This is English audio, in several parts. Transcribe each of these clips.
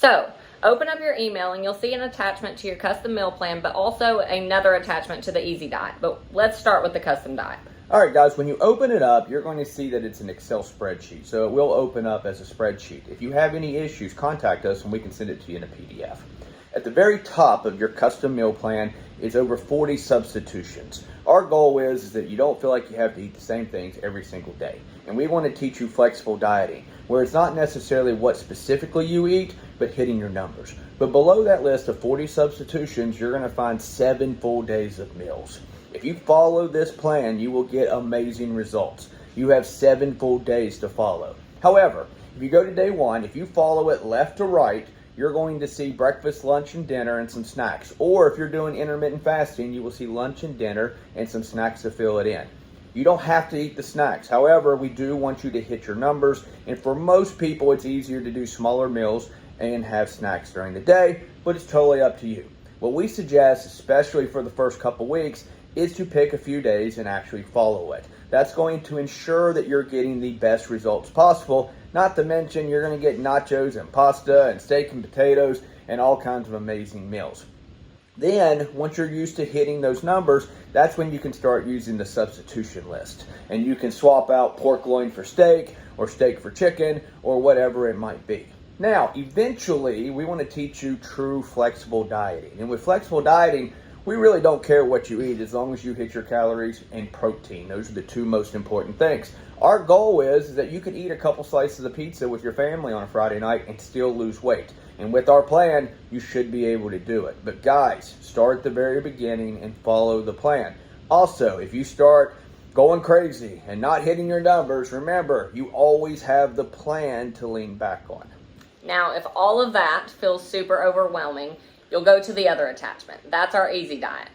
So open up your email and you'll see an attachment to your custom meal plan, but also another attachment to the Easy Diet. But let's start with the custom diet. All right, guys, when you open it up, you're going to see that it's an Excel spreadsheet. So it will open up as a spreadsheet. If you have any issues, contact us and we can send it to you in a PDF. At the very top of your custom meal plan is over 40 substitutions. Our goal is that you don't feel like you have to eat the same things every single day. And we want to teach you flexible dieting, where it's not necessarily what specifically you eat, but hitting your numbers. But below that list of 40 substitutions, you're going to find 7 full days of meals. If you follow this plan, you will get amazing results. You have 7 full days to follow. However, if you go to day 1, if you follow it left to right, you're going to see breakfast, lunch, and dinner and some snacks. Or if you're doing intermittent fasting, you will see lunch and dinner and some snacks to fill it in. You don't have to eat the snacks. However, we do want you to hit your numbers. And for most people, it's easier to do smaller meals and have snacks during the day, but it's totally up to you. What we suggest, especially for the first couple weeks, is to pick a few days and actually follow it. That's going to ensure that you're getting the best results possible. Not to mention, you're going to get nachos and pasta and steak and potatoes and all kinds of amazing meals. Then, once you're used to hitting those numbers, that's when you can start using the substitution list. And you can swap out pork loin for steak or steak for chicken or whatever it might be. Now, eventually, we want to teach you true flexible dieting. And with flexible dieting, we really don't care what you eat as long as you hit your calories and protein. Those are the 2 most important things. Our goal is that you can eat a couple slices of pizza with your family on a Friday night and still lose weight. And with our plan, you should be able to do it. But guys, start at the very beginning and follow the plan. Also, if you start going crazy and not hitting your numbers, remember, you always have the plan to lean back on. Now, if all of that feels super overwhelming, you'll go to the other attachment. That's our Easy Diet.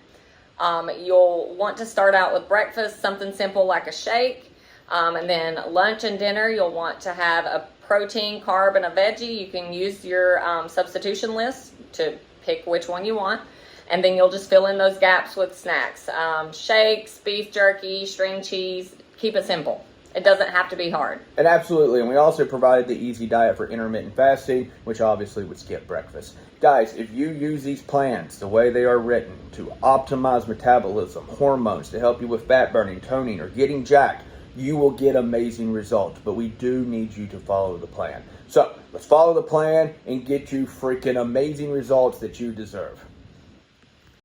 You'll want to start out with breakfast, something simple like a shake. And then lunch and dinner, you'll want to have a protein, carb, and a veggie. You can use your substitution list to pick which one you want. And then you'll just fill in those gaps with snacks. Shakes, beef jerky, string cheese. Keep it simple. It doesn't have to be hard. And absolutely. And we also provided the Easy Diet for intermittent fasting, which obviously would skip breakfast. Guys, if you use these plans the way they are written to optimize metabolism, hormones, to help you with fat burning, toning, or getting jacked, you will get amazing results. But we do need you to follow the plan. So let's follow the plan and get you freaking amazing results that you deserve.